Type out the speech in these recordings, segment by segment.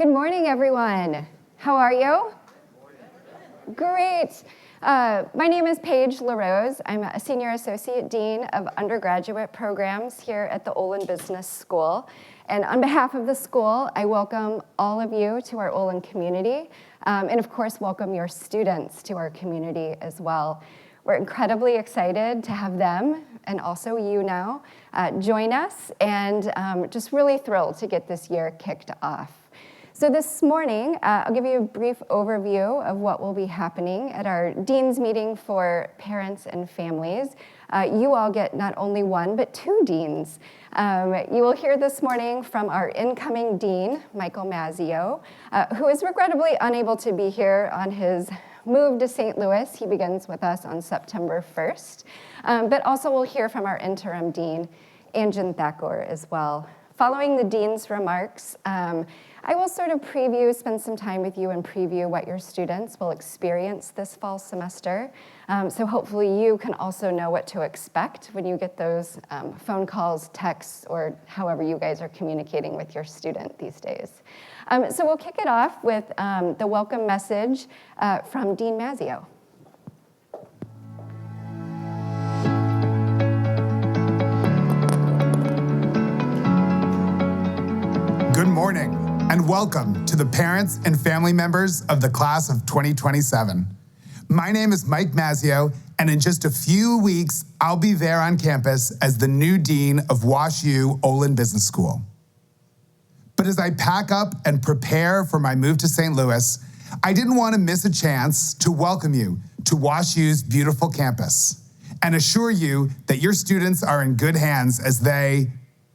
Good morning, everyone. How are you? Great. My name is Paige LaRose. I'm a Senior Associate Dean of Undergraduate Programs here at the Olin Business School. And on behalf of the school, I welcome all of you to our Olin community, and of course, welcome your students to our community as well. We're incredibly excited to have them, and also you now, join us, and just really thrilled to get this year kicked off. So this morning, I'll give you a brief overview of what will be happening at our Dean's meeting for parents and families. You all get not only one, but two deans. You will hear this morning from our incoming dean, Michael Mazzio, who is regrettably unable to be here on his move to St. Louis. He begins with us on September 1st. But also we'll hear from our interim dean, Anjan Thakur, as well. Following the dean's remarks, I will sort of spend some time with you and preview what your students will experience this fall semester. So hopefully you can also know what to expect when you get those phone calls, texts, or however you guys are communicating with your student these days. So we'll kick it off with the welcome message from Dean Mazzio. Good morning, and welcome to the parents and family members of the class of 2027. My name is Mike Mazzio, and in just a few weeks, I'll be there on campus as the new dean of WashU Olin Business School. But as I pack up and prepare for my move to St. Louis, I didn't want to miss a chance to welcome you to WashU's beautiful campus and assure you that your students are in good hands as they,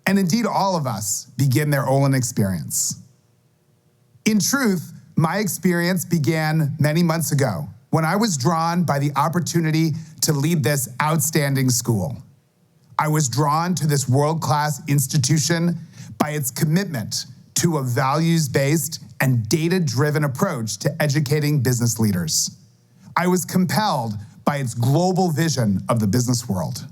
and indeed all of us, begin their Olin experience. In truth, my experience began many months ago when I was drawn by the opportunity to lead this outstanding school. I was drawn to this world-class institution by its commitment to a values-based and data-driven approach to educating business leaders. I was compelled by its global vision of the business world.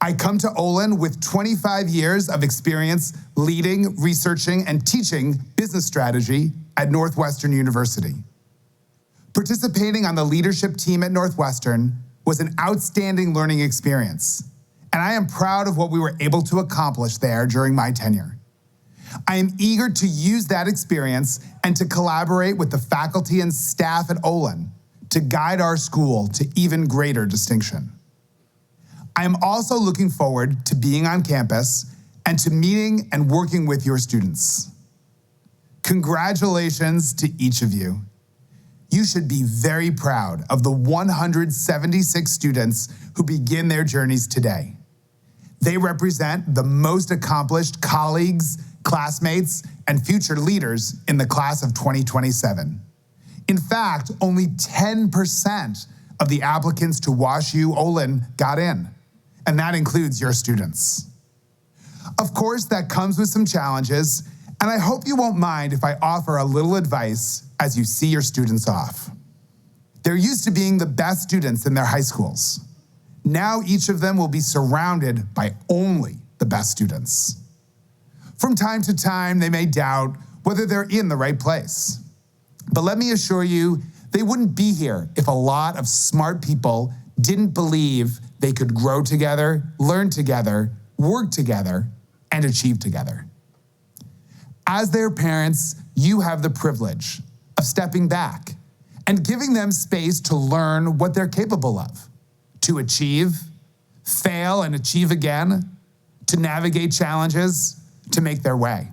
I come to Olin with 25 years of experience leading, researching, and teaching business strategy at Northwestern University. Participating on the leadership team at Northwestern was an outstanding learning experience, and I am proud of what we were able to accomplish there during my tenure. I am eager to use that experience and to collaborate with the faculty and staff at Olin to guide our school to even greater distinction. I am also looking forward to being on campus and to meeting and working with your students. Congratulations to each of you. You should be very proud of the 176 students who begin their journeys today. They represent the most accomplished colleagues, classmates, and future leaders in the class of 2027. In fact, only 10% of the applicants to WashU Olin got in, and that includes your students. Of course, that comes with some challenges, and I hope you won't mind if I offer a little advice as you see your students off. They're used to being the best students in their high schools. Now each of them will be surrounded by only the best students. From time to time, they may doubt whether they're in the right place. But let me assure you, they wouldn't be here if a lot of smart people didn't believe they could grow together, learn together, work together, and achieve together. As their parents, you have the privilege of stepping back and giving them space to learn what they're capable of, to achieve, fail and achieve again, to navigate challenges, to make their way.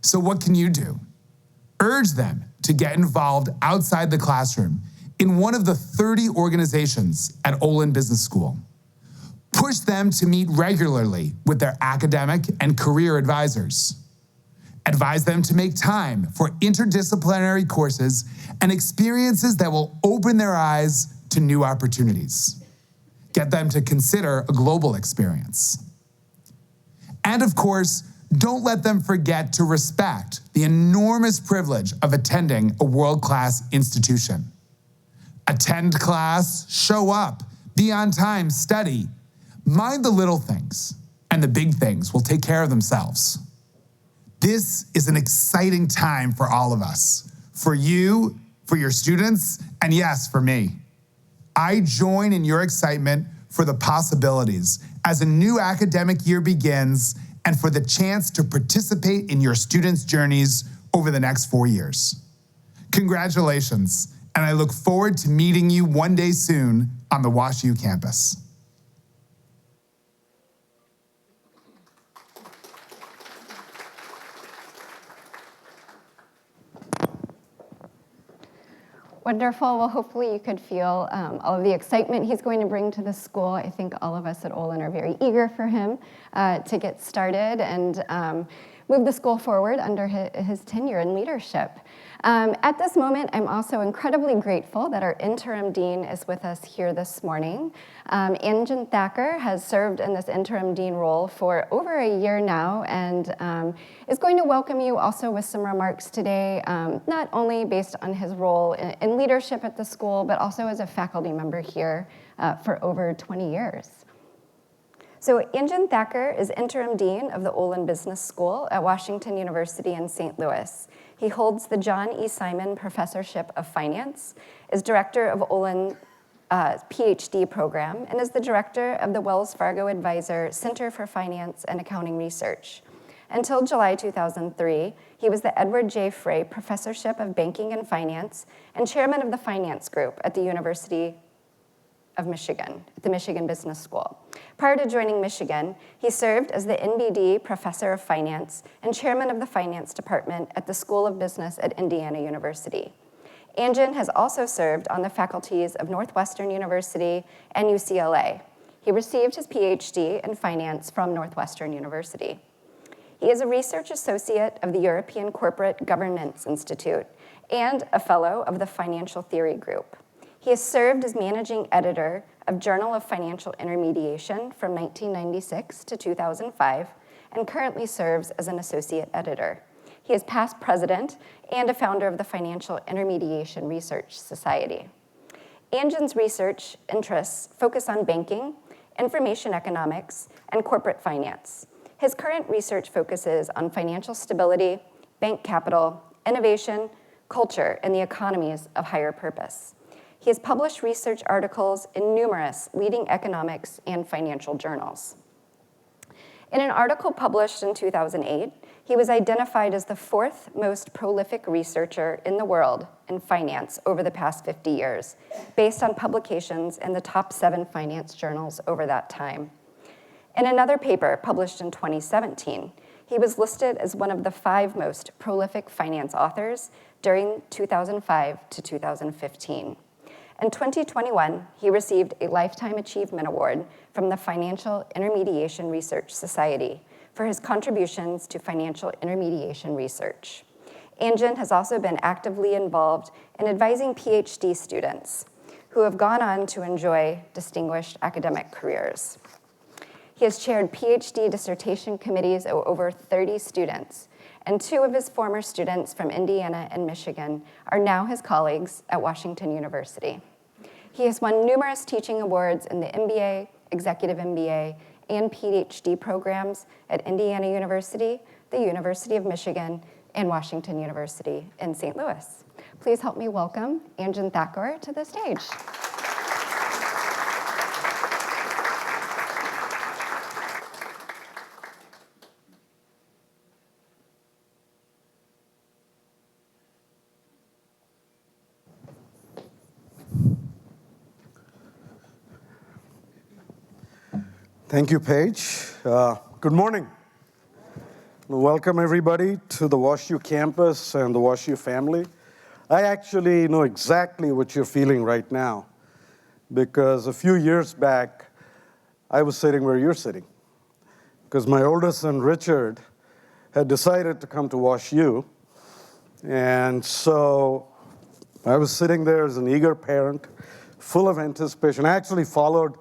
So what can you do? Urge them to get involved outside the classroom in one of the 30 organizations at Olin Business School. Push them to meet regularly with their academic and career advisors. Advise them to make time for interdisciplinary courses and experiences that will open their eyes to new opportunities. Get them to consider a global experience. And of course, don't let them forget to respect the enormous privilege of attending a world-class institution. Attend class, show up, be on time, study. Mind the little things, and the big things will take care of themselves. This is an exciting time for all of us, for you, for your students, and yes, for me. I join in your excitement for the possibilities as a new academic year begins and for the chance to participate in your students' journeys over the next 4 years. Congratulations, and I look forward to meeting you one day soon on the WashU campus. Wonderful. Well, hopefully you could feel all of the excitement he's going to bring to the school. I think all of us at Olin are very eager for him to get started and move the school forward under his tenure and leadership. At this moment, I'm also incredibly grateful that our interim dean is with us here this morning. Anjan Thacker has served in this interim dean role for over a year now and is going to welcome you also with some remarks today, not only based on his role in leadership at the school, but also as a faculty member here for over 20 years. So Anjan Thacker is interim dean of the Olin Business School at Washington University in St. Louis. He holds the John E. Simon Professorship of Finance, is director of Olin PhD program, and is the director of the Wells Fargo Advisor Center for Finance and Accounting Research. Until July 2003, he was the Edward J. Frey Professorship of Banking and Finance and chairman of the Finance Group at the University of Michigan, at the Michigan Business School. Prior to joining Michigan, he served as the NBD Professor of Finance and Chairman of the Finance Department at the School of Business at Indiana University. Anjan has also served on the faculties of Northwestern University and UCLA. He received his PhD in finance from Northwestern University. He is a research associate of the European Corporate Governance Institute and a fellow of the Financial Theory Group. He has served as managing editor of Journal of Financial Intermediation from 1996 to 2005 and currently serves as an associate editor. He is past president and a founder of the Financial Intermediation Research Society. Anjan's research interests focus on banking, information economics, and corporate finance. His current research focuses on financial stability, bank capital, innovation, culture, and the economies of higher purpose. He has published research articles in numerous leading economics and financial journals. In an article published in 2008, he was identified as the fourth most prolific researcher in the world in finance over the past 50 years, based on publications in the top 7 finance journals over that time. In another paper published in 2017, he was listed as one of the 5 most prolific finance authors during 2005 to 2015. In 2021, he received a Lifetime Achievement Award from the Financial Intermediation Research Society for his contributions to financial intermediation research. Anjan has also been actively involved in advising PhD students who have gone on to enjoy distinguished academic careers. He has chaired PhD dissertation committees of over 30 students, and 2 of his former students from Indiana and Michigan are now his colleagues at Washington University. He has won numerous teaching awards in the MBA, Executive MBA, and PhD programs at Indiana University, the University of Michigan, and Washington University in St. Louis. Please help me welcome Anjan Thacker to the stage. Thank you, Paige. Good morning. Welcome, everybody, to the WashU campus and the WashU family. I actually know exactly what you're feeling right now, because a few years back, I was sitting where you're sitting, because my oldest son, Richard, had decided to come to WashU, and so I was sitting there as an eager parent, full of anticipation. I actually followed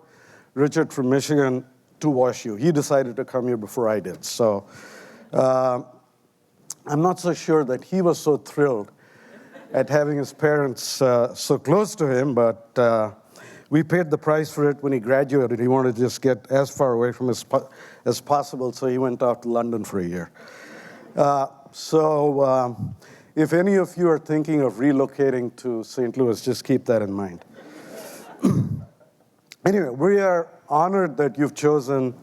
Richard from Michigan to WashU. He decided to come here before I did. So I'm not so sure that he was so thrilled at having his parents so close to him, but we paid the price for it when he graduated. He wanted to just get as far away from us as possible, so he went off to London for a year. If any of you are thinking of relocating to St. Louis, just keep that in mind. Anyway, we are honored that you've chosen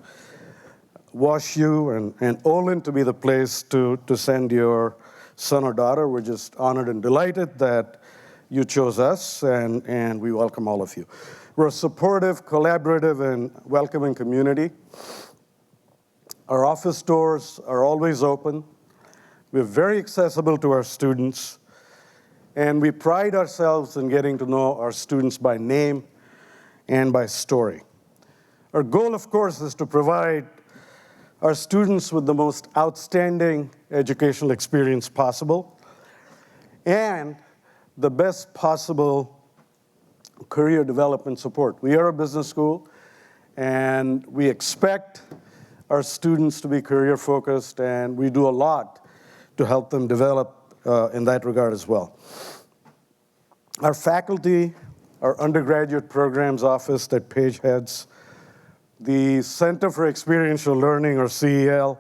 WashU and Olin to be the place to send your son or daughter. We're just honored and delighted that you chose us, and we welcome all of you. We're a supportive, collaborative, and welcoming community. Our office doors are always open. We're very accessible to our students, and we pride ourselves in getting to know our students by name and by story. Our goal, of course, is to provide our students with the most outstanding educational experience possible and the best possible career development support. We are a business school, and we expect our students to be career focused, and we do a lot to help them develop in that regard as well. Our faculty, our undergraduate programs office that Paige heads, the Center for Experiential Learning, or CEL,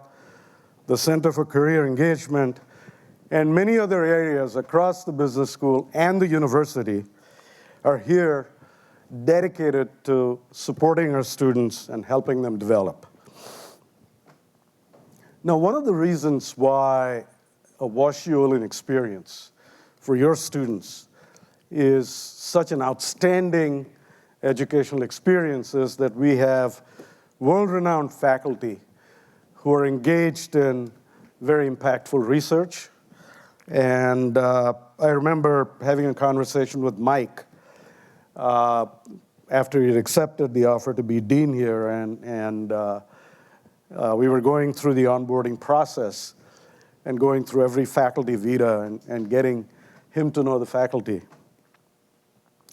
the Center for Career Engagement, and many other areas across the business school and the university are here dedicated to supporting our students and helping them develop. Now, one of the reasons why a WashU Olin experience for your students is such an outstanding educational experience is that we have world-renowned faculty who are engaged in very impactful research. And I remember having a conversation with Mike after he'd accepted the offer to be dean here, and we were going through the onboarding process and going through every faculty vita and getting him to know the faculty.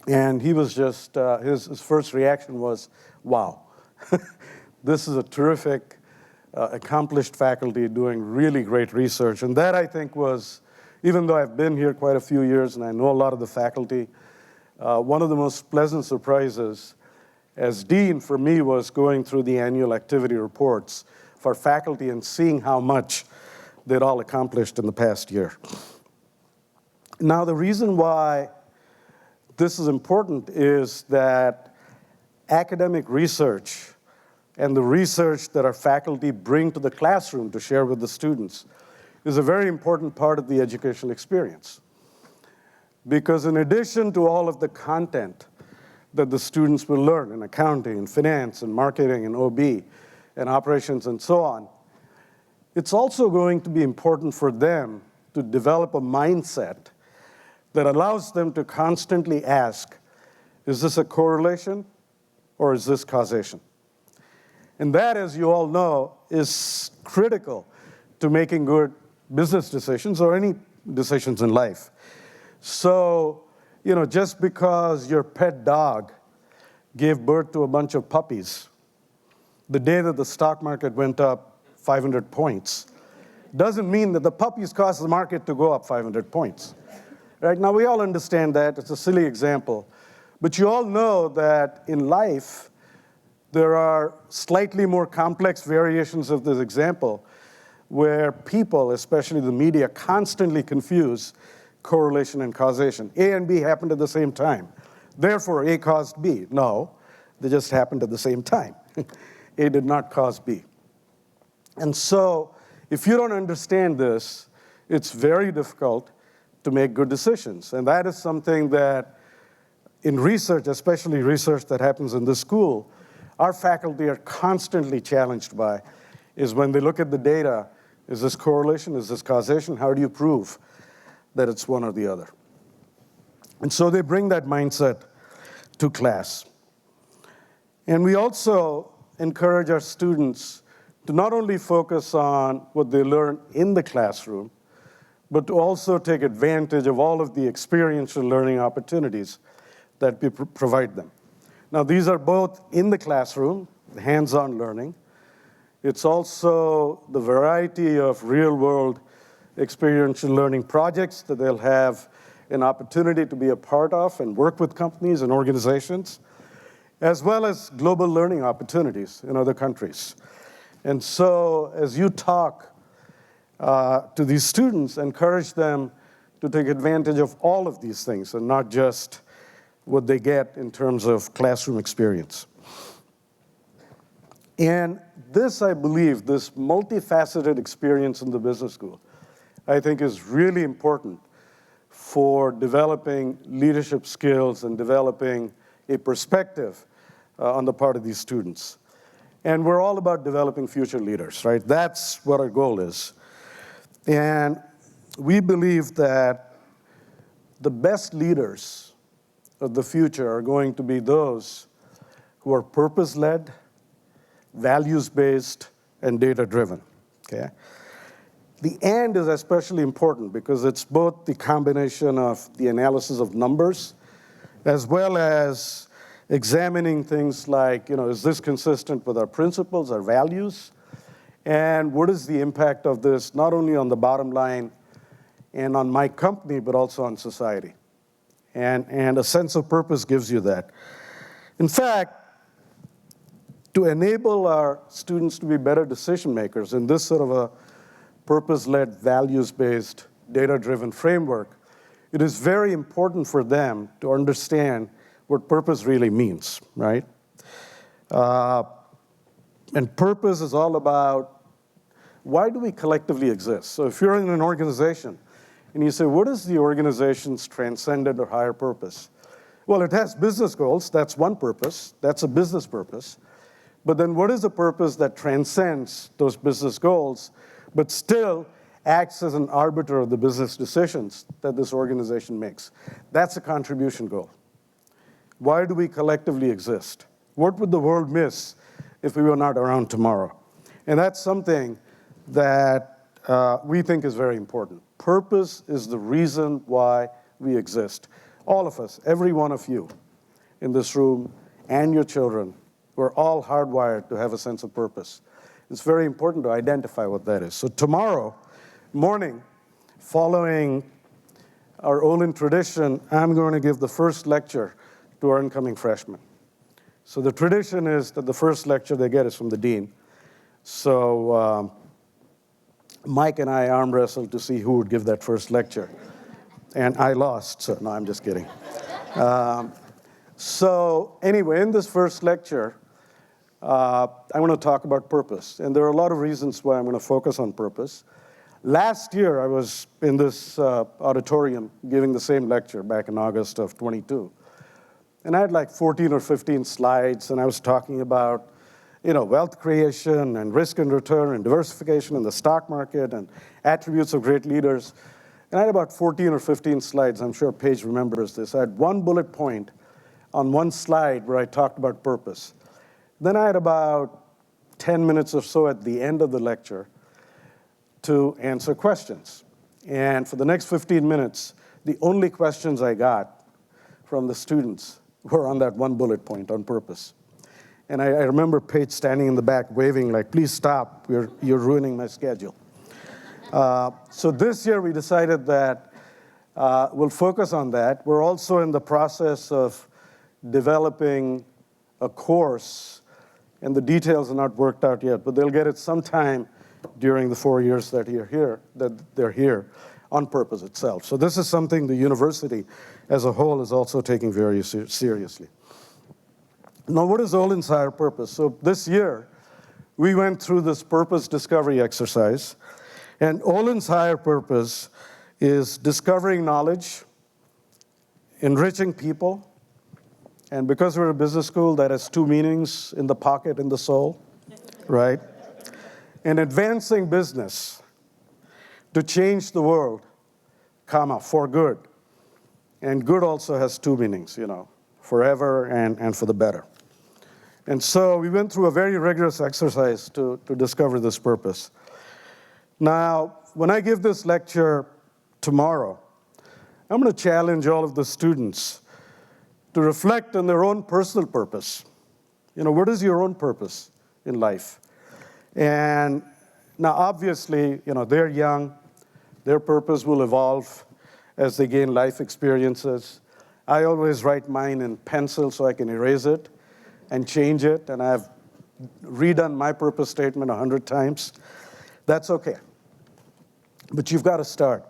And he was just, his first reaction was, wow, this is a terrific, accomplished faculty doing really great research. And that, I think, was, even though I've been here quite a few years and I know a lot of the faculty, one of the most pleasant surprises as dean for me was going through the annual activity reports for faculty and seeing how much they'd all accomplished in the past year. Now, the reason why this is important is that academic research and the research that our faculty bring to the classroom to share with the students is a very important part of the educational experience. Because in addition to all of the content that the students will learn in accounting and finance and marketing and OB and operations and so on, it's also going to be important for them to develop a mindset that allows them to constantly ask, is this a correlation or is this causation? And that, as you all know, is critical to making good business decisions or any decisions in life. So, just because your pet dog gave birth to a bunch of puppies the day that the stock market went up 500 points, doesn't mean that the puppies caused the market to go up 500 points. Right? Now, we all understand that. It's a silly example. But you all know that in life, there are slightly more complex variations of this example where people, especially the media, constantly confuse correlation and causation. A and B happened at the same time. Therefore, A caused B. No, they just happened at the same time. A did not cause B. And so, if you don't understand this, it's very difficult to make good decisions. And that is something that in research, especially research that happens in this school, our faculty are constantly challenged by, is when they look at the data, is this correlation, is this causation? How do you prove that it's one or the other? And so they bring that mindset to class. And we also encourage our students to not only focus on what they learn in the classroom, but to also take advantage of all of the experiential learning opportunities that we provide them. Now, these are both in the classroom, hands-on learning. It's also the variety of real-world experiential learning projects that they'll have an opportunity to be a part of and work with companies and organizations, as well as global learning opportunities in other countries. And so, as you talk to these students, encourage them to take advantage of all of these things and not just what they get in terms of classroom experience. And this, I believe, this multifaceted experience in the business school, I think is really important for developing leadership skills and developing a perspective on the part of these students. And we're all about developing future leaders, right? That's what our goal is. And we believe that the best leaders of the future are going to be those who are purpose-led, values-based, and data-driven, okay? The and is especially important because it's both the combination of the analysis of numbers as well as examining things like, is this consistent with our principles, our values? And what is the impact of this, not only on the bottom line and on my company, but also on society? And a sense of purpose gives you that. In fact, to enable our students to be better decision makers in this sort of a purpose-led, values-based, data-driven framework, it is very important for them to understand what purpose really means, right? And purpose is all about, why do we collectively exist? So if you're in an organization and you say, what is the organization's transcendent or higher purpose? Well, it has business goals. That's one purpose. That's a business purpose. But then what is the purpose that transcends those business goals, but still acts as an arbiter of the business decisions that this organization makes? That's a contribution goal. Why do we collectively exist? What would the world miss if we were not around tomorrow? And that's something that we think is very important. Purpose is the reason why we exist. All of us, every one of you in this room and your children, we're all hardwired to have a sense of purpose. It's very important to identify what that is. So tomorrow morning, following our Olin tradition, I'm going to give the first lecture to our incoming freshmen. So the tradition is that the first lecture they get is from the dean. So Mike and I arm wrestled to see who would give that first lecture. And I lost, so no, I'm just kidding. So anyway, in this first lecture, I want to talk about purpose. And there are a lot of reasons why I'm going to focus on purpose. Last year, I was in this auditorium giving the same lecture back in August of 22. And I had like 14 or 15 slides, and I was talking about, wealth creation and risk and return and diversification in the stock market and attributes of great leaders. And I had about 14 or 15 slides. I'm sure Paige remembers this. I had one bullet point on one slide where I talked about purpose. Then I had about 10 minutes or so at the end of the lecture to answer questions. And for the next 15 minutes, the only questions I got from the students were on that one bullet point on purpose. And I remember Paige standing in the back waving like, please stop, you're ruining my schedule. So this year we decided that we'll focus on that. We're also in the process of developing a course, and the details are not worked out yet, but they'll get it sometime during the 4 years that they're here on purpose itself. So this is something the university as a whole is also taking very seriously. Now, what is Olin's higher purpose? So this year, we went through this purpose discovery exercise, and Olin's higher purpose is discovering knowledge, enriching people, and because we're a business school, that has two meanings: in the pocket, in the soul, right? And advancing business to change the world, for good. And good also has two meanings, forever and for the better. And so we went through a very rigorous exercise to discover this purpose. Now, when I give this lecture tomorrow, I'm going to challenge all of the students to reflect on their own personal purpose. What is your own purpose in life? And now, obviously, they're young. Their purpose will evolve as they gain life experiences. I always write mine in pencil so I can erase it and change it, and I've redone my purpose statement 100 times. That's okay. but you've got to start.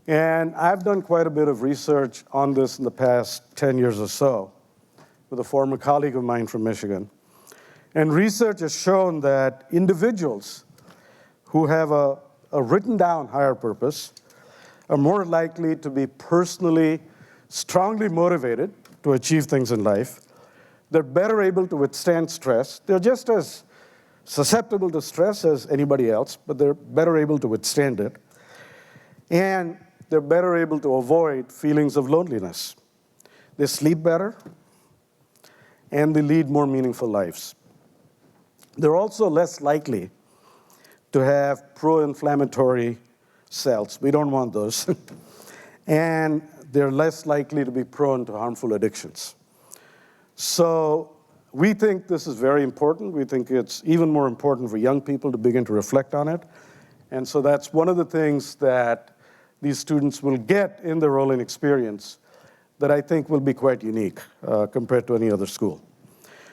And I've done quite a bit of research on this in the past 10 years or so with a former colleague of mine from Michigan. And research has shown that individuals who have a written down higher purpose are more likely to be personally, strongly motivated to achieve things in life. They're better able to withstand stress. They're just as susceptible to stress as anybody else, but they're better able to withstand it. And they're better able to avoid feelings of loneliness. They sleep better, and they lead more meaningful lives. They're also less likely to have pro-inflammatory cells. We don't want those. And they're less likely to be prone to harmful addictions. So we think this is very important. We think it's even more important for young people to begin to reflect on it. And so that's one of the things that these students will get in their Olin experience that I think will be quite unique compared to any other school.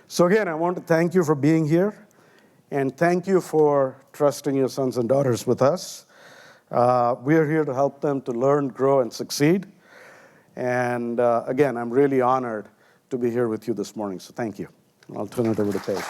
So again, I want to thank you for being here, and thank you for trusting your sons and daughters with us. We are here to help them to learn, grow, and succeed. And again, I'm really honored to be here with you this morning, so thank you. I'll turn it over to Paige.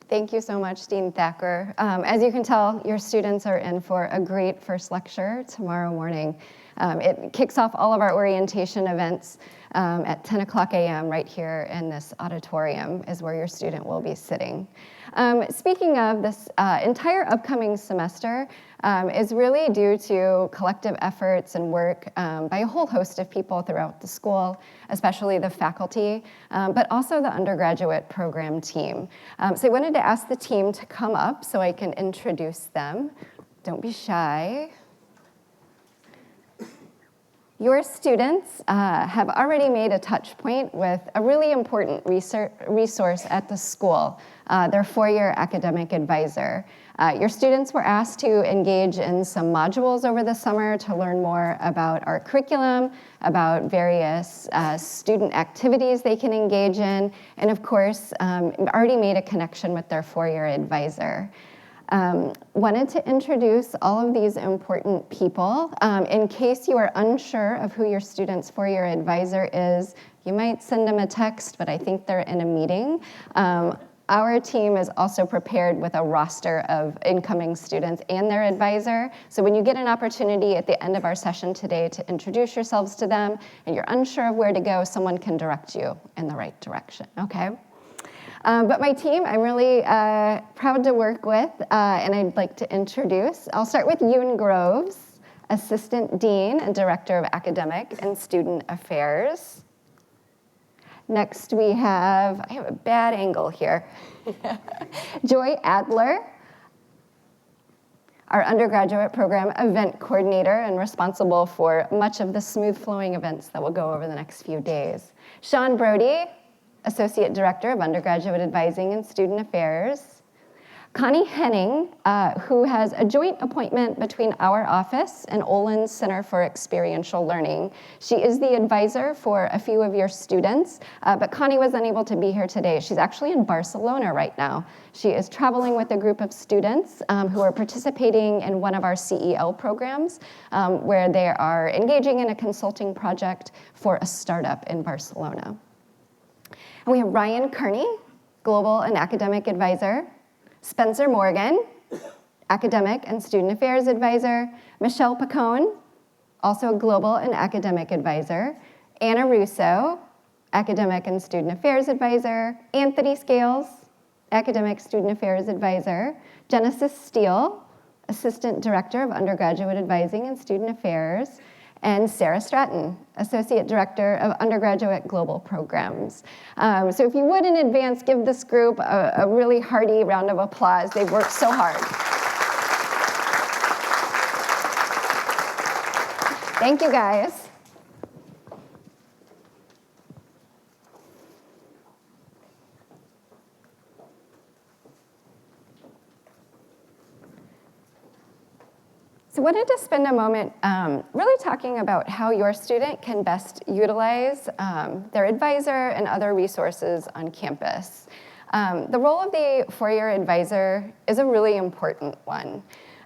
Thank you so much, Dean Thacker. As you can tell, your students are in for a great first lecture tomorrow morning. It kicks off all of our orientation events at 10 o'clock a.m. right here in this auditorium is where your student will be sitting. Speaking of, this entire upcoming semester is really due to collective efforts and work by a whole host of people throughout the school, especially the faculty, but also the undergraduate program team. So I wanted to ask the team to come up so I can introduce them. Don't be shy. Your students have already made a touch point with a really important resource at the school, their four-year academic advisor. Your students were asked to engage in some modules over the summer to learn more about our curriculum, about various student activities they can engage in, and of course, already made a connection with their four-year advisor. Wanted to introduce all of these important people. In case you are unsure of who your student's four-year advisor is, you might send them a text, but I think they're in a meeting. Our team is also prepared with a roster of incoming students and their advisor. So when you get an opportunity at the end of our session today to introduce yourselves to them and you're unsure of where to go, someone can direct you in the right direction, okay? But my team, I'm really proud to work with, and I'd like to introduce. I'll start with Yoon Groves, Assistant Dean and Director of Academic and Student Affairs. Next we have, I have a bad angle here, Joy Adler, our undergraduate program event coordinator and responsible for much of the smooth flowing events that will go over the next few days. Sean Brody, Associate Director of Undergraduate Advising and Student Affairs. Connie Henning, who has a joint appointment between our office and Olin's Center for Experiential Learning. She is the advisor for a few of your students, but Connie was unable to be here today. She's actually in Barcelona right now. She is traveling with a group of students who are participating in one of our CEL programs, where they are engaging in a consulting project for a startup in Barcelona. And we have Ryan Kearney, Global and Academic Advisor, Spencer Morgan, Academic and Student Affairs Advisor, Michelle Pacone, also a Global and Academic Advisor, Anna Russo, Academic and Student Affairs Advisor, Anthony Scales, Academic Student Affairs Advisor, Genesis Steele, Assistant Director of Undergraduate Advising and Student Affairs, and Sarah Stratton, Associate Director of Undergraduate Global Programs. So if you would in advance, give this group a really hearty round of applause. They've worked so hard. Thank you, guys. So I wanted to spend a moment really talking about how your student can best utilize their advisor and other resources on campus. The role of the four-year advisor is a really important one.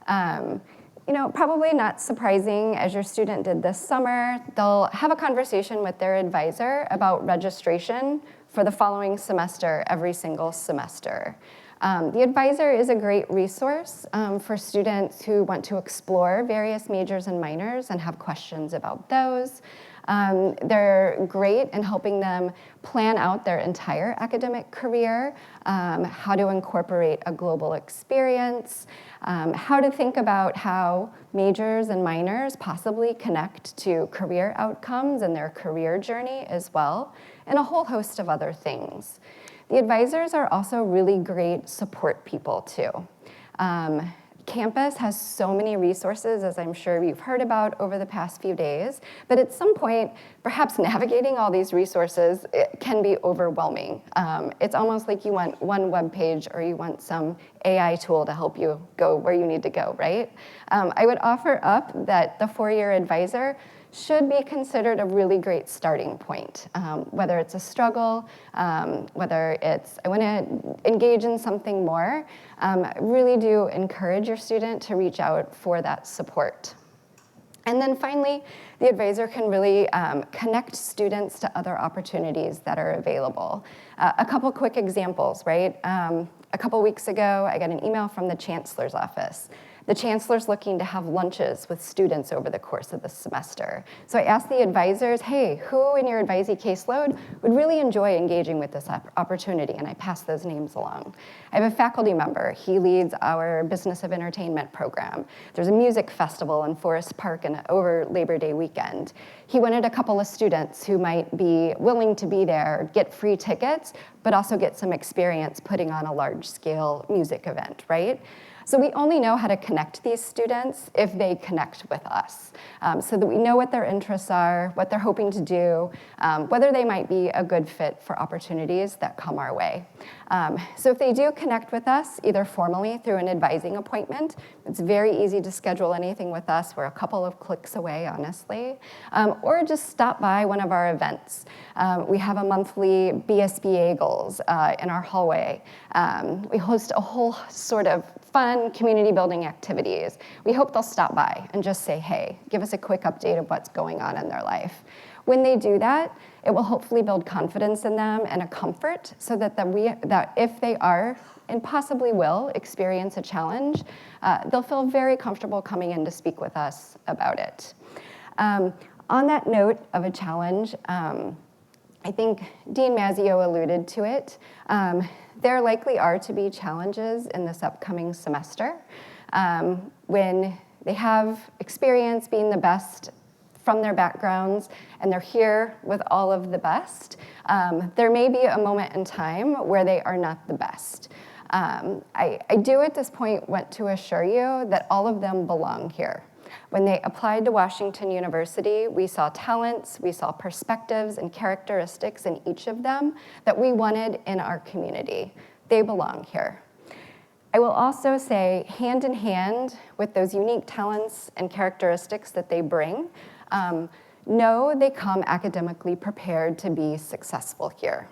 Probably not surprising, as your student did this summer, they'll have a conversation with their advisor about registration for the following semester every single semester. The advisor is a great resource for students who want to explore various majors and minors and have questions about those. They're great in helping them plan out their entire academic career, how to incorporate a global experience, how to think about how majors and minors possibly connect to career outcomes and their career journey as well, and a whole host of other things. The advisors are also really great support people too. Campus has so many resources, as I'm sure you've heard about over the past few days, but at some point, perhaps navigating all these resources, it can be overwhelming. It's almost like you want one web page or you want some AI tool to help you go where you need to go, right? I would offer up that the four-year advisor should be considered a really great starting point, whether it's a struggle, whether it's, I want to engage in something more. Really do encourage your student to reach out for that support. And then finally, the advisor can really connect students to other opportunities that are available. A couple quick examples, right? A couple weeks ago, I got an email from the chancellor's office. The chancellor's looking to have lunches with students over the course of the semester. So I asked the advisors, hey, who in your advisee caseload would really enjoy engaging with this opportunity? And I passed those names along. I have a faculty member. He leads our Business of Entertainment program. There's a music festival in Forest Park over Labor Day weekend. He wanted a couple of students who might be willing to be there, get free tickets, but also get some experience putting on a large-scale music event, right? So we only know how to connect these students if they connect with us, so that we know what their interests are, what they're hoping to do, whether they might be a good fit for opportunities that come our way. So if they do connect with us, either formally through an advising appointment, it's very easy to schedule anything with us. We're a couple of clicks away, honestly, or just stop by one of our events. We have a monthly BSBA goals in our hallway. We host a whole sort of fun community building activities. We hope they'll stop by and just say, hey, give us a quick update of what's going on in their life. When they do that, it will hopefully build confidence in them and a comfort so that if they are, and possibly will, experience a challenge, they'll feel very comfortable coming in to speak with us about it. On that note of a challenge, I think Dean Mazzio alluded to it. There likely are to be challenges in this upcoming semester. When they have experience being the best from their backgrounds and they're here with all of the best, there may be a moment in time where they are not the best. I do at this point want to assure you that all of them belong here. When they applied to Washington University, we saw talents, we saw perspectives and characteristics in each of them that we wanted in our community. They belong here. I will also say, hand in hand with those unique talents and characteristics that they bring, know they come academically prepared to be successful here.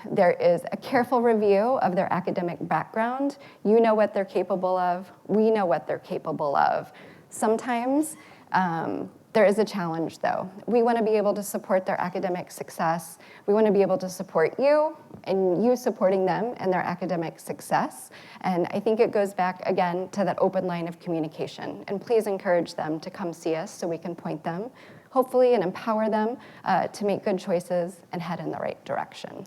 There is a careful review of their academic background. You know what they're capable of. We know what they're capable of. Sometimes there is a challenge, though. We want to be able to support their academic success. We want to be able to support you and you supporting them in their academic success. And I think it goes back, again, to that open line of communication. And please encourage them to come see us so we can point them, hopefully, and empower them to make good choices and head in the right direction.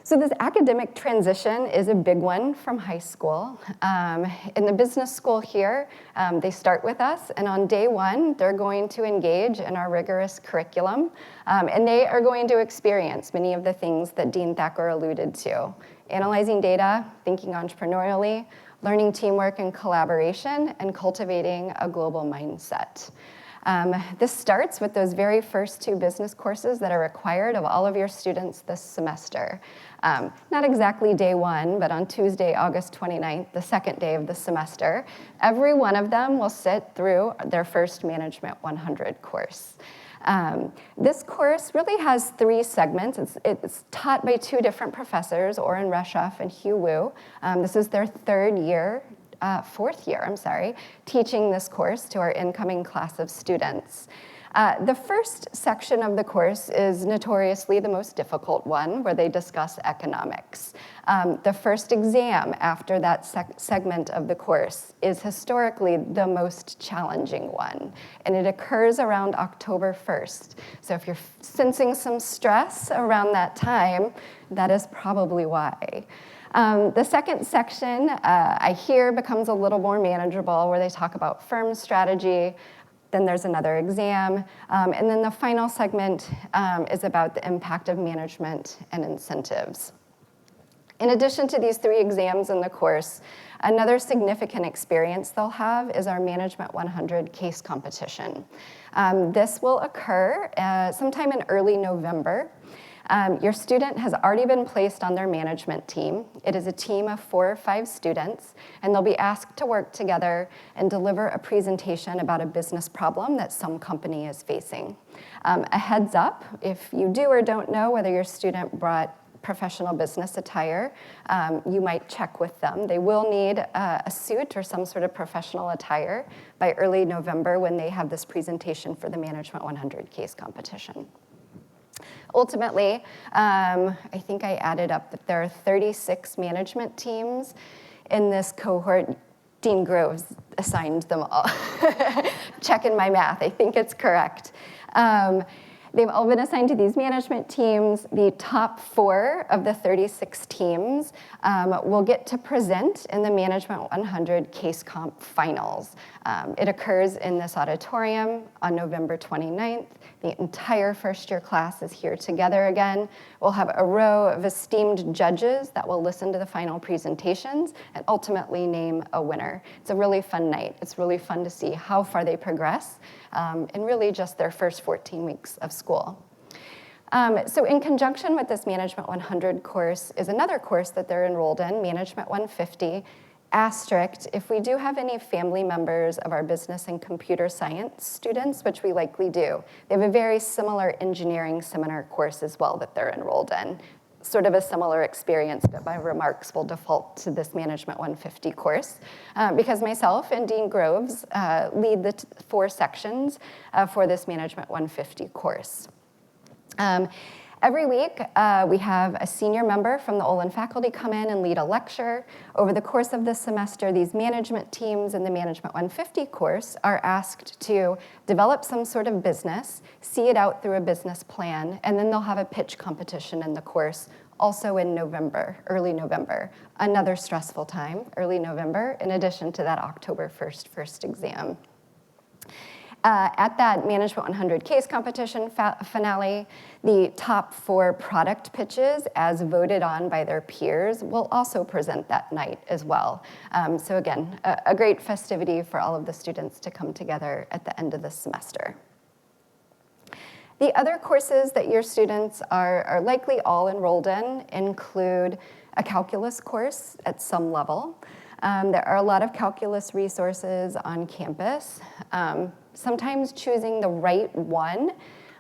So this academic transition is a big one from high school. In the business school here, they start with us, and on day one, they're going to engage in our rigorous curriculum, and they are going to experience many of the things that Dean Thacker alluded to: analyzing data, thinking entrepreneurially, learning teamwork and collaboration, and cultivating a global mindset. This starts with those very first 2 business courses that are required of all of your students this semester. Not exactly day 1, but on Tuesday, August 29th, the second day of the semester, every one of them will sit through their first Management 100 course. This course really has 3 segments. It's taught by 2 different professors, Oren Reshoff and Hugh Wu. This is their fourth year, teaching this course to our incoming class of students. The first section of the course is notoriously the most difficult one, where they discuss economics. The first exam after that segment of the course is historically the most challenging one, and it occurs around October 1st. So if you're sensing some stress around that time, that is probably why. The second section, I hear, becomes a little more manageable, where they talk about firm strategy. Then there's another exam. And then the final segment is about the impact of management and incentives. In addition to these 3 exams in the course, another significant experience they'll have is our Management 100 case competition. This will occur sometime in early November. Your student has already been placed on their management team. It is a team of 4 or 5 students, and they'll be asked to work together and deliver a presentation about a business problem that some company is facing. A heads up, if you do or don't know whether your student brought professional business attire, you might check with them. They will need a suit or some sort of professional attire by early November when they have this presentation for the Management 100 case competition. Ultimately, I think I added up that there are 36 management teams in this cohort. Dean Groves assigned them all. Checking my math, I think it's correct. They've all been assigned to these management teams. The top 4 of the 36 teams will get to present in the Management 100 Case Comp Finals. It occurs in this auditorium on November 29th. The entire first-year class is here together again. We'll have a row of esteemed judges that will listen to the final presentations and ultimately name a winner. It's a really fun night. It's really fun to see how far they progress in really just their first 14 weeks of school. So in conjunction with this Management 100 course is another course that they're enrolled in, Management 150, asterisk, if we do have any family members of our business and computer science students, which we likely do, they have a very similar engineering seminar course as well that they're enrolled in. Sort of a similar experience, but my remarks will default to this Management 150 course because myself and Dean Groves lead the 4 sections for this Management 150 course. Every week, we have a senior member from the Olin faculty come in and lead a lecture. Over the course of this semester, these management teams in the Management 150 course are asked to develop some sort of business, see it out through a business plan, and then they'll have a pitch competition in the course, also in November, early November. Another stressful time, early November, in addition to that October 1st first exam. At that Management 100 case competition finale, the top 4 product pitches, as voted on by their peers, will also present that night as well. So again, a great festivity for all of the students to come together at the end of the semester. The other courses that your students are likely all enrolled in include a calculus course at some level. There are a lot of calculus resources on campus. Sometimes choosing the right one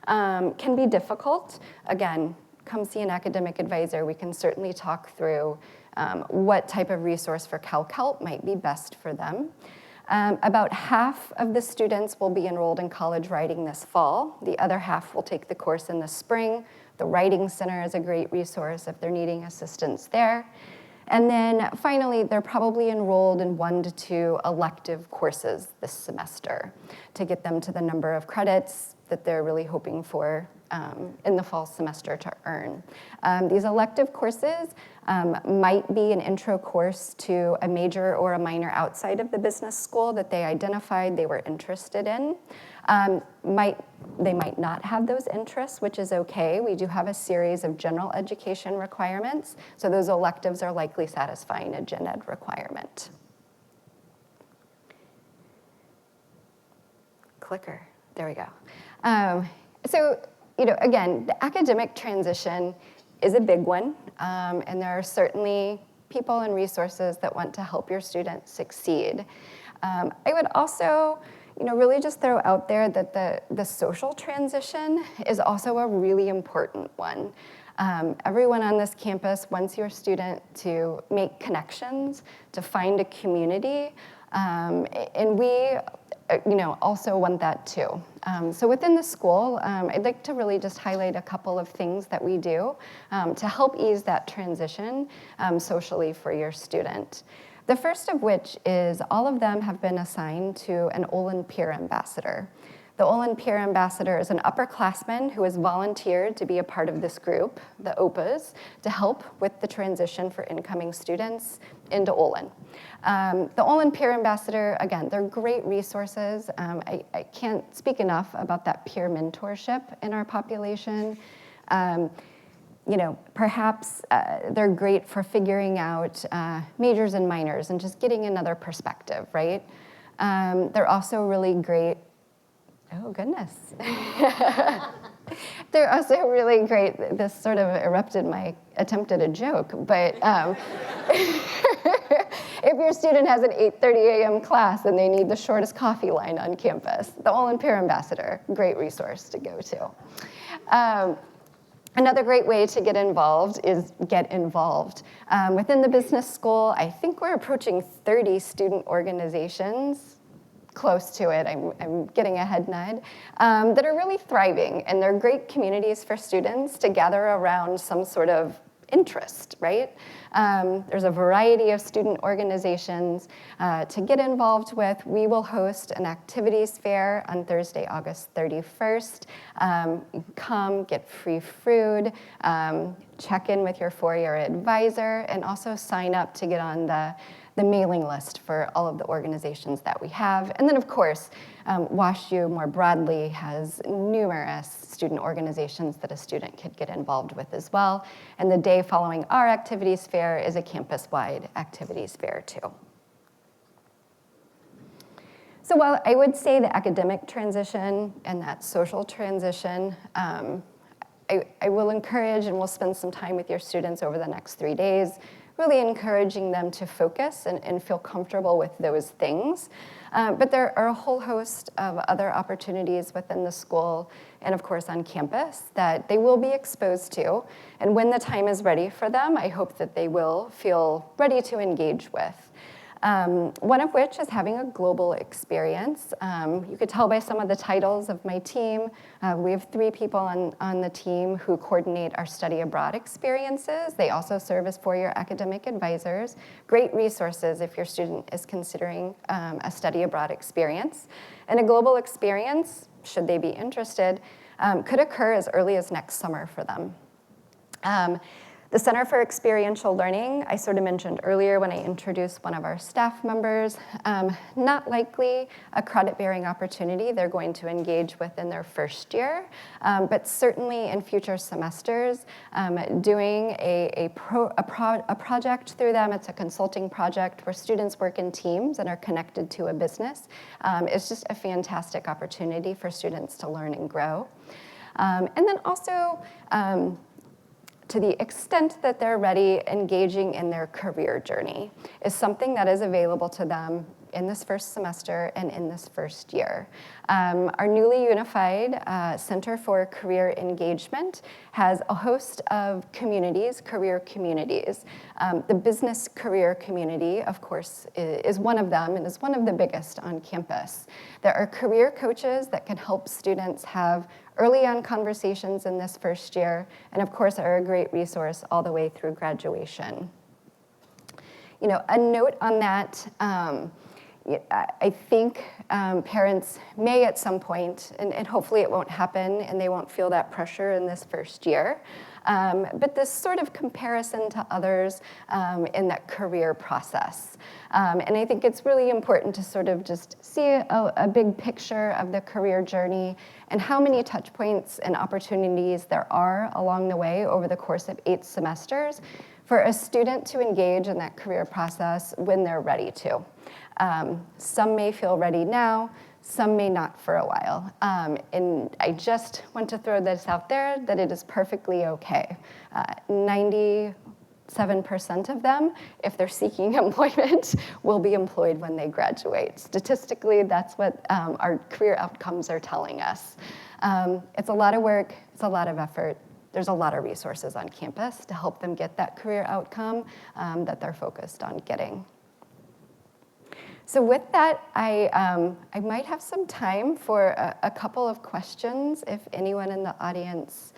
can be difficult. Again, come see an academic advisor. We can certainly talk through what type of resource for CalCalc might be best for them. About half of the students will be enrolled in college writing this fall. The other half will take the course in the spring. The Writing Center is a great resource if they're needing assistance there. And then finally, they're probably enrolled in 1 to 2 elective courses this semester to get them to the number of credits that they're really hoping for in the fall semester to earn. These elective courses might be an intro course to a major or a minor outside of the business school that they identified they were interested in. They might not have those interests, which is okay. We do have a series of general education requirements, so those electives are likely satisfying a gen ed requirement. Clicker. There we go. So, again, the academic transition is a big one, and there are certainly people and resources that want to help your students succeed. I would also, really just throw out there that the social transition is also a really important one. Everyone on this campus wants your student to make connections, to find a community, and we also want that too. So within the school, I'd like to really just highlight a couple of things that we do to help ease that transition socially for your student. The first of which is all of them have been assigned to an Olin Peer Ambassador. The Olin Peer Ambassador is an upperclassman who has volunteered to be a part of this group, the OPAs, to help with the transition for incoming students into Olin. The Olin Peer Ambassador, again, they're great resources. I can't speak enough about that peer mentorship in our population. Perhaps they're great for figuring out majors and minors and just getting another perspective, right? They're also really great. Oh, goodness. They're also really great. This sort of erupted my attempt at a joke, but if your student has an 8:30 a.m. class and they need the shortest coffee line on campus, the Olin Peer Ambassador, great resource to go to. Another great way to get involved is get involved. Within the business school, I think we're approaching 30 student organizations, close to it, I'm getting a head nod, that are really thriving, and they're great communities for students to gather around some sort of interest, right? There's a variety of student organizations to get involved with. We will host an activities fair on Thursday, August 31st. You can come, get free food, check in with your four-year advisor, and also sign up to get on the mailing list for all of the organizations that we have. And then, of course, WashU more broadly has numerous student organizations that a student could get involved with as well. And the day following our activities fair is a campus-wide activities fair too. So while I would say the academic transition and that social transition, I will encourage and we'll spend some time with your students over the next 3 days, really encouraging them to focus and feel comfortable with those things. But there are a whole host of other opportunities within the school and of course on campus that they will be exposed to. And when the time is ready for them, I hope that they will feel ready to engage with. One of which is having a global experience. You could tell by some of the titles of my team. We have 3 people on the team who coordinate our study abroad experiences. They also serve as four-year academic advisors. Great resources if your student is considering a study abroad experience. And a global experience, should they be interested, could occur as early as next summer for them. The Center for Experiential Learning, I sort of mentioned earlier when I introduced one of our staff members, not likely a credit-bearing opportunity they're going to engage with in their first year, but certainly in future semesters, doing a project through them. It's a consulting project where students work in teams and are connected to a business. It's just a fantastic opportunity for students to learn and grow. And then also, to the extent that they're ready, engaging in their career journey is something that is available to them in this first semester and in this first year. Our newly unified Center for Career Engagement has a host of communities, career communities. The business career community, of course, is one of them and is one of the biggest on campus. There are career coaches that can help students have early on conversations in this first year, and of course are a great resource all the way through graduation. A note on that, I think parents may at some point, and hopefully it won't happen and they won't feel that pressure in this first year, but this sort of comparison to others in that career process. And I think it's really important to sort of just see a big picture of the career journey and how many touch points and opportunities there are along the way over the course of 8 semesters for a student to engage in that career process when they're ready to. Some may feel ready now, Some may not for a while. And I just want to throw this out there that it is perfectly okay. 97% of them, if they're seeking employment, will be employed when they graduate. Statistically, that's what our career outcomes are telling us. It's a lot of work, it's a lot of effort. There's a lot of resources on campus to help them get that career outcome that they're focused on getting. So with that, I might have some time for a couple of questions if anyone in the audience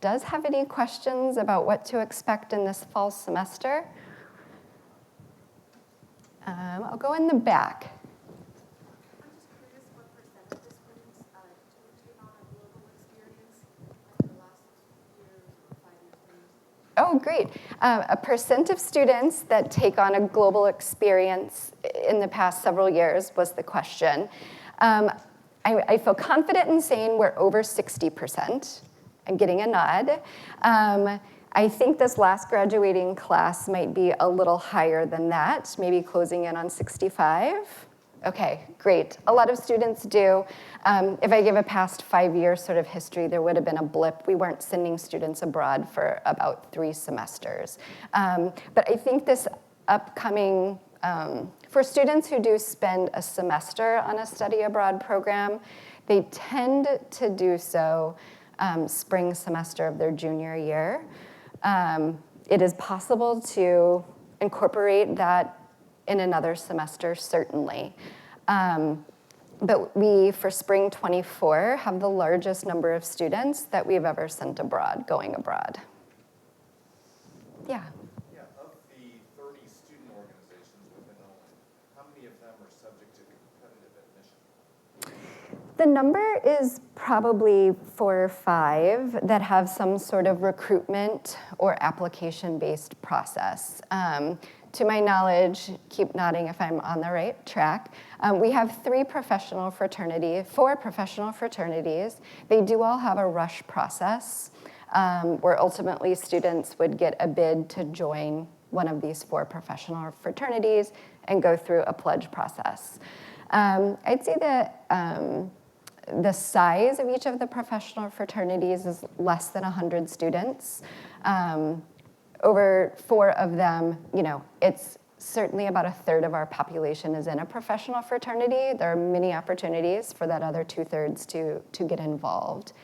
does have any questions about what to expect in this fall semester. I'll go in the back. I'm just curious what percent of the students take on a global experience in the last year or 5 years, 10 years? Oh, great. A percent of students that take on a global experience in the past several years was the question. I feel confident in saying we're over 60%. I'm getting a nod. I think this last graduating class might be a little higher than that, maybe closing in on 65. Okay, great. A lot of students do. If I give a past 5-year sort of history, there would have been a blip. We weren't sending students abroad for about 3 semesters. But I think this upcoming, for students who do spend a semester on a study abroad program, they tend to do so spring semester of their junior year. It is possible to incorporate that in another semester, certainly. But we, for spring 24, have the largest number of students that we've ever sent abroad, going abroad. Yeah. Yeah, of the 30 student organizations within Olin, how many of them are subject to competitive admission? The number is probably 4 or 5 that have some sort of recruitment or application-based process. To my knowledge, keep nodding if I'm on the right track, we have 4 professional fraternities. They do all have a rush process where ultimately students would get a bid to join one of these 4 professional fraternities and go through a pledge process. I'd say that the size of each of the professional fraternities is less than 100 students. Over 4 of them, it's certainly about 1/3 of our population is in a professional fraternity. There are many opportunities for that other 2/3 to get involved.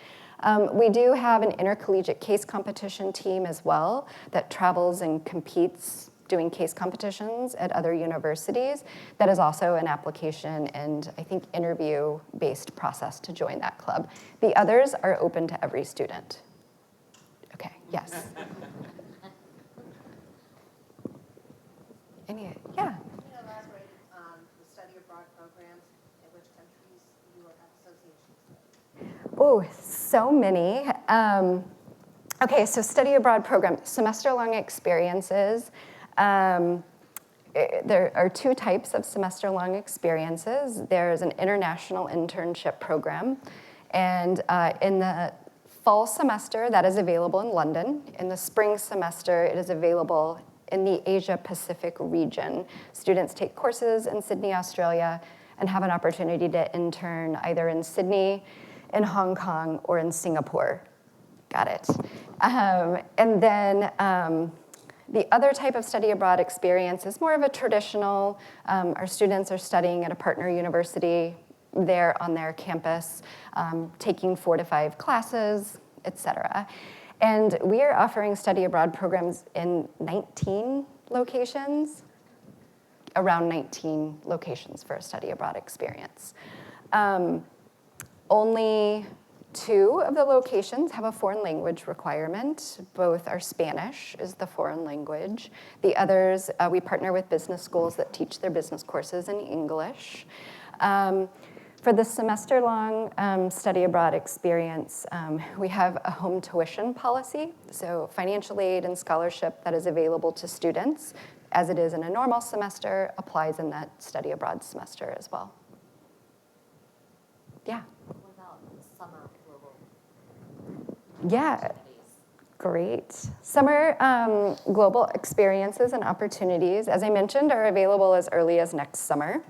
We do have an intercollegiate case competition team as well that travels and competes doing case competitions at other universities. That is also an application and I think interview-based process to join that club. The others are open to every student. Okay, yes. Yeah. Can you elaborate on the study abroad programs in which countries you have associations with? Oh, so many. Okay, so study abroad program, semester-long experiences. There are 2 types of semester-long experiences. There's an international internship program, and in the fall semester, that is available in London. In the spring semester, it is available in the Asia-Pacific region. Students take courses in Sydney, Australia, and have an opportunity to intern either in Sydney, in Hong Kong, or in Singapore. Got it. And then the other type of study abroad experience is more of a traditional, our students are studying at a partner university there on their campus, taking 4 to 5 classes, et cetera. And we are offering study abroad programs in 19 locations, around 19 locations for a study abroad experience. Only 2 of the locations have a foreign language requirement. Both are Spanish is the foreign language. The others, we partner with business schools that teach their business courses in English. For the semester-long study abroad experience, we have a home tuition policy, so financial aid and scholarship that is available to students, as it is in a normal semester, applies in that study abroad semester as well. Yeah. What about summer global Yeah, opportunities? great. Summer global experiences and opportunities, as I mentioned, are available as early as next summer.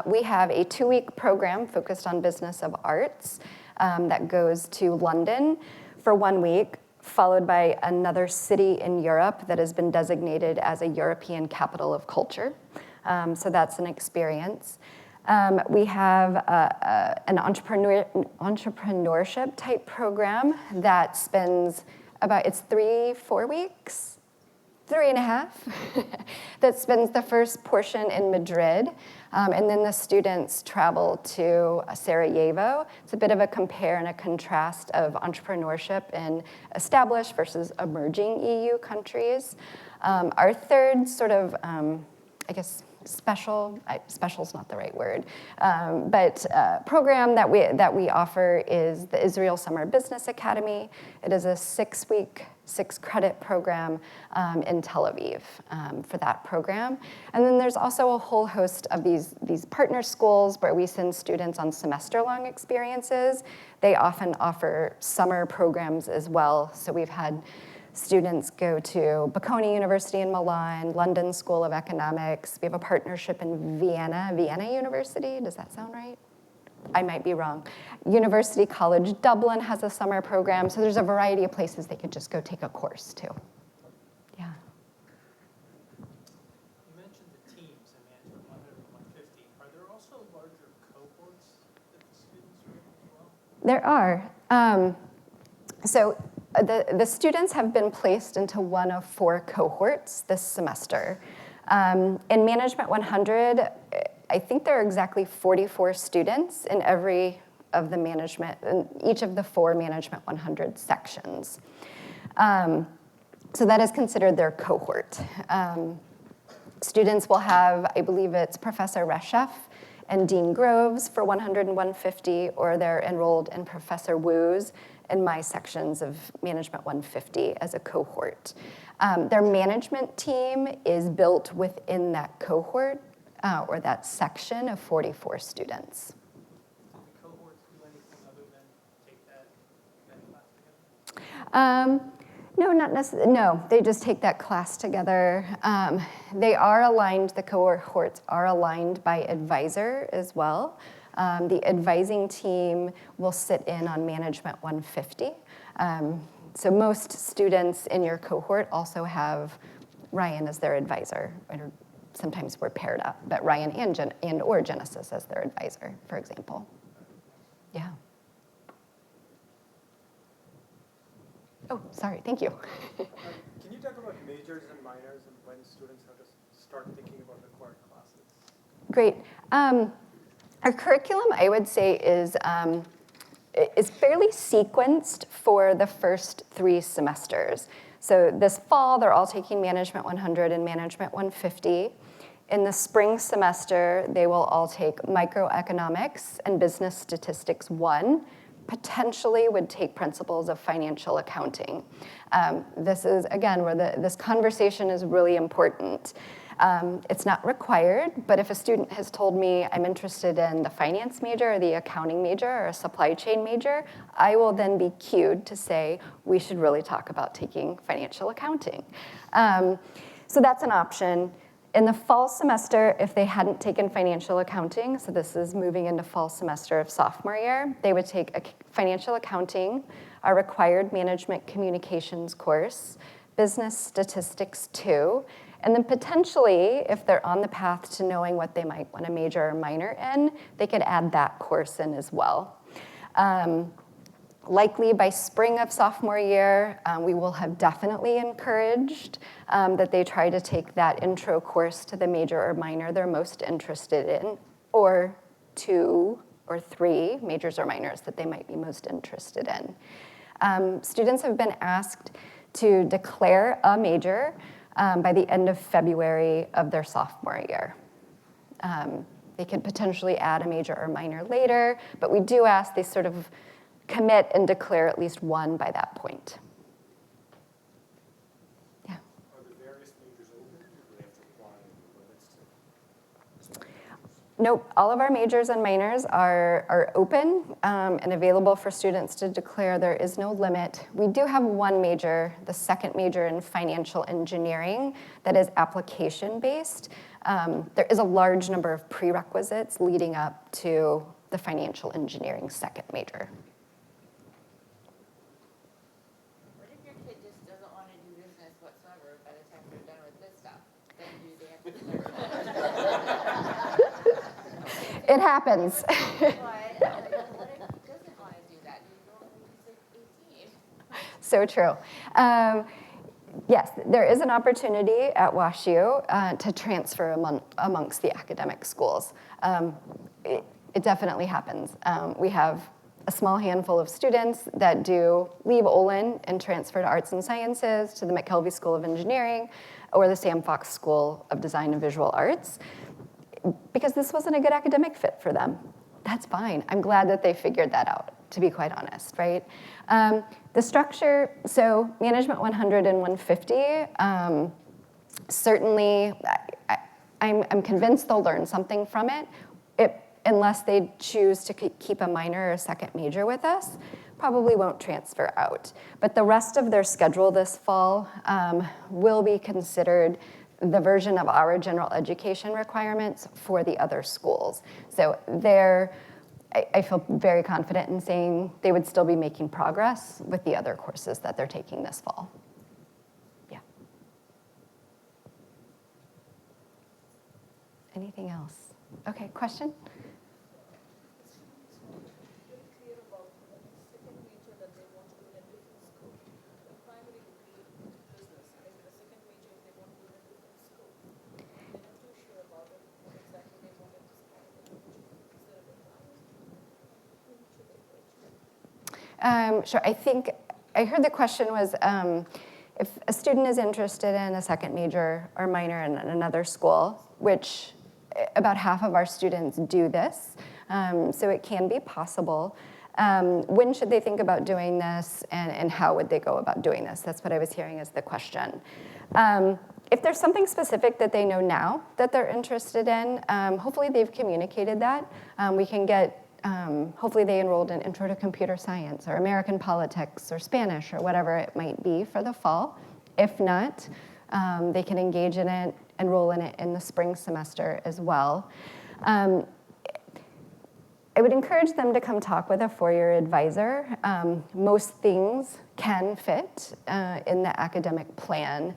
We have a 2-week program focused on business of arts that goes to London for 1 week, followed by another city in Europe that has been designated as a European capital of culture. So that's an experience. We have an entrepreneurship type program that spends it's 3-4 weeks, 3.5, that spends the first portion in Madrid, and then the students travel to Sarajevo. It's a bit of a compare and a contrast of entrepreneurship in established versus emerging EU countries. Our third sort of, special's not the right word, but program that we offer is the Israel Summer Business Academy. It is a 6-week, 6-credit program in Tel Aviv for that program. And then there's also a whole host of these partner schools where we send students on semester-long experiences. They often offer summer programs as well. So we've had students go to Bocconi University in Milan, London School of Economics. We have a partnership in Vienna University. Does that sound right? I might be wrong. University College Dublin has a summer program. So there's a variety of places they could just go take a course too. Yeah. You mentioned the teams, Management 100 and 150. Are there also larger cohorts that the students are in as well? There are. So the students have been placed into one of 4 cohorts this semester. In Management 100, I think there are exactly 44 students in in each of the 4 Management 100 sections. So that is considered their cohort. Students will have, I believe it's Professor Reshef and Dean Groves for 100 and 150, or they're enrolled in Professor Wu's in my sections of Management 150 as a cohort. Their management team is built within that cohort or that section of 44 students. Do the cohorts do anything other than take that class together? No, not necessarily. No, they just take that class together. They are aligned, the cohorts are aligned by advisor as well. The advising team will sit in on Management 150. So most students in your cohort also have Ryan as their advisor. Or sometimes we're paired up, but Ryan and or Genesis as their advisor, for example. Yeah. Oh, sorry, thank you. Can you talk about majors and minors and when students have to start thinking about required classes? Great. Our curriculum, I would say, is fairly sequenced for the first 3 semesters. So this fall, they're all taking Management 100 and Management 150. In the spring semester, they will all take Microeconomics and Business Statistics 1, potentially would take Principles of Financial Accounting. This is, again, where this conversation is really important. It's not required, but if a student has told me I'm interested in the finance major or the accounting major or a supply chain major, I will then be cued to say, we should really talk about taking financial accounting. So that's an option. In the fall semester, if they hadn't taken financial accounting, so this is moving into fall semester of sophomore year, they would take a financial accounting, a required management communications course, business statistics 2, and then potentially, if they're on the path to knowing what they might want to major or minor in, they could add that course in as well. Likely by spring of sophomore year, we will have definitely encouraged that they try to take that intro course to the major or minor they're most interested in, or 2 or 3 majors or minors that they might be most interested in. Students have been asked to declare a major by the end of February of their sophomore year. They could potentially add a major or minor later, but we do ask they sort of commit and declare at least one by that point. Yeah. Are the various majors open, or do they have to apply limits to? Nope, all of our majors and minors are open and available for students to declare. There is no limit. We do have one major, the second major in financial engineering, that is application-based. There is a large number of prerequisites leading up to the financial engineering second major. What if your kid just doesn't want to do business whatsoever by the time they're done with this stuff? Then do they have to start? It happens. What if he doesn't want to do that? You don't know he's 18. So true. Yes, there is an opportunity at WashU to transfer amongst the academic schools. It definitely happens. We have a small handful of students that do leave Olin and transfer to arts and sciences, to the McKelvey School of Engineering, or the Sam Fox School of Design and Visual Arts, because this wasn't a good academic fit for them. That's fine. I'm glad that they figured that out, to be quite honest, right? The structure, so Management 100 and 150, certainly I'm convinced they'll learn something from it. Unless they choose to keep a minor or a second major with us, probably won't transfer out. But the rest of their schedule this fall will be considered the version of our general education requirements for the other schools. So I feel very confident in saying they would still be making progress with the other courses that they're taking this fall. Yeah. Anything else? Okay, question? Sure. I think I heard the question was if a student is interested in a second major or minor in another school, which about half of our students do this, so it can be possible. When should they think about doing this, and how would they go about doing this? That's what I was hearing as the question. If there's something specific that they know now that they're interested in, hopefully they've communicated that. We can get hopefully they enrolled in Intro to Computer Science or American Politics or Spanish or whatever it might be for the fall. If not, they can engage in it, enroll in it in the spring semester as well. I would encourage them to come talk with a four-year advisor. Most things can fit in the academic plan.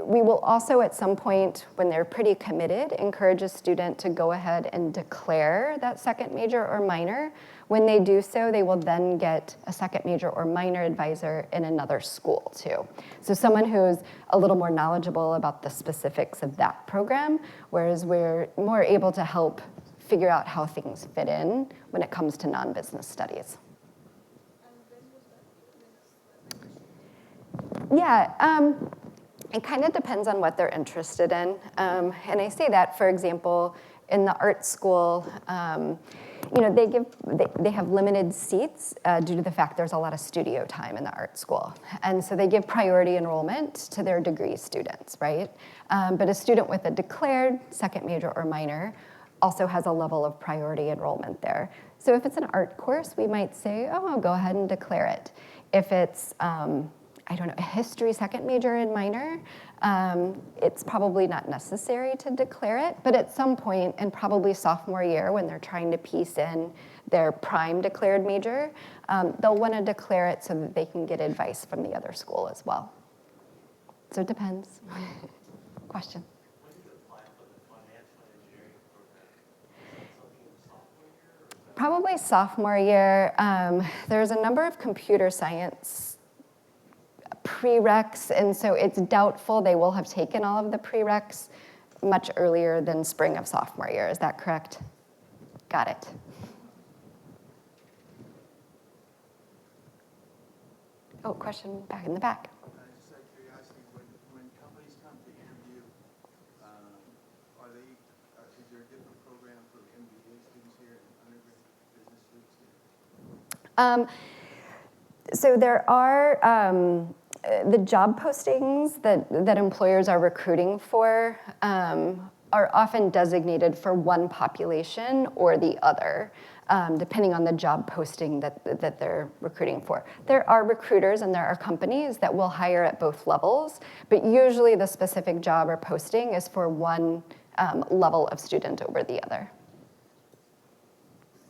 We will also, at some point, when they're pretty committed, encourage a student to go ahead and declare that second major or minor. When they do so, they will then get a second major or minor advisor in another school, too. So someone who's a little more knowledgeable about the specifics of that program, whereas we're more able to help figure out how things fit in when it comes to non-business studies. Yeah. It kind of depends on what they're interested in. And I say that, for example, in the art school, they have limited seats due to the fact there's a lot of studio time in the art school. And so they give priority enrollment to their degree students, right? But a student with a declared second major or minor also has a level of priority enrollment there. So if it's an art course, we might say, oh, I'll go ahead and declare it. If it's a history second major and minor, it's probably not necessary to declare it, but at some point, and probably sophomore year when they're trying to piece in their prime declared major, they'll want to declare it so that they can get advice from the other school as well. So it depends. Question? When did you apply for the financial engineering program? Something in sophomore year? Or Probably sophomore year. There's a number of computer science prereqs, and so it's doubtful they will have taken all of the prereqs much earlier than spring of sophomore year. Is that correct? Got it. Oh, question back in the back. Just out of curiosity, when companies come to interview, is there a different program for MBA students here and undergraduate business students here? So there are the job postings that employers are recruiting for are often designated for one population or the other. depending on the job posting that they're recruiting for. There are recruiters and there are companies that will hire at both levels, but usually the specific job or posting is for one level of student over the other.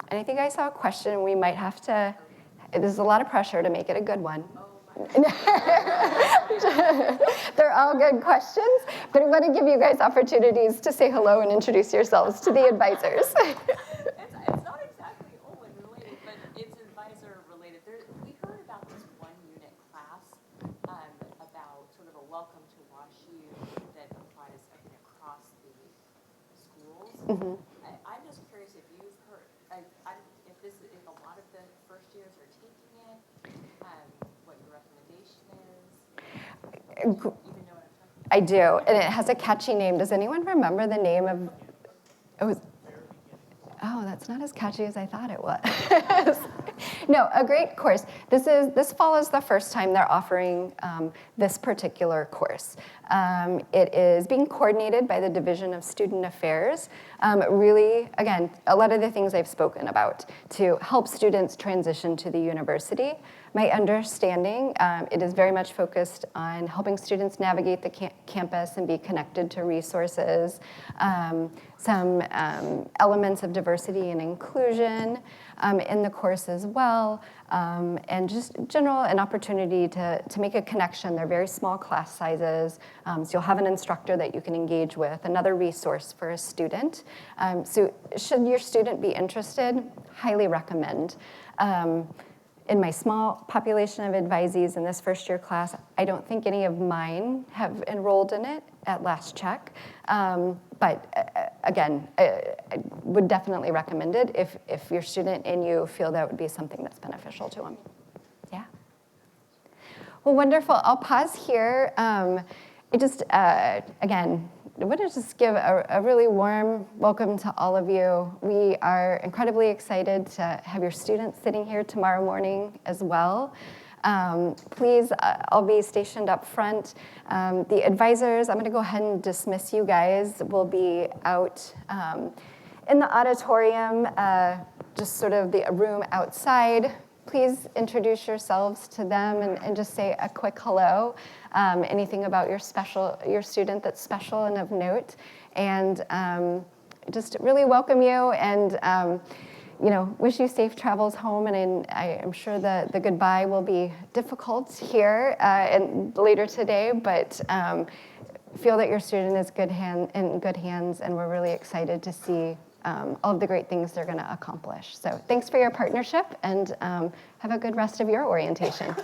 And I think I saw a question we might have to, there's a lot of pressure to make it a good one. They're all good questions, but I want to give you guys opportunities to say hello and introduce yourselves to the advisors. It's not exactly Olin related, but it's advisor related. We heard about this one unit class about sort of a welcome to WashU that applies across the schools. Mm-hmm. I'm just curious if you've heard, if a lot of the first years are taking it, what your recommendation is. Do you even know what I'm talking about? I do, and it has a catchy name. Does anyone remember the name of? It was. Oh, that's not as catchy as I thought it was. No, a great course. This fall is the first time they're offering this particular course. It is being coordinated by the Division of Student Affairs. Really, again, a lot of the things I've spoken about to help students transition to the university. My understanding, it is very much focused on helping students navigate the campus and be connected to resources, some elements of diversity and inclusion in the course as well, and just general an opportunity to make a connection. They're very small class sizes, so you'll have an instructor that you can engage with, another resource for a student. So should your student be interested, highly recommend. In my small population of advisees in this first year class, I don't think any of mine have enrolled in it at last check. But again, I would definitely recommend it if your student and you feel that would be something that's beneficial to them. Yeah. Well, wonderful. I'll pause here. Again, I want to just give a really warm welcome to all of you. We are incredibly excited to have your students sitting here tomorrow morning as well. Please, I'll be stationed up front. The advisors, I'm going to go ahead and dismiss you guys. We'll be out in the auditorium, just sort of the room outside. Please introduce yourselves to them and just say a quick hello. Anything about your student that's special and of note, and just really welcome you and wish you safe travels home. And I am sure the goodbye will be difficult here and later today, but feel that your student is in good hands, and we're really excited to see all of the great things they're going to accomplish. So thanks for your partnership, and have a good rest of your orientation.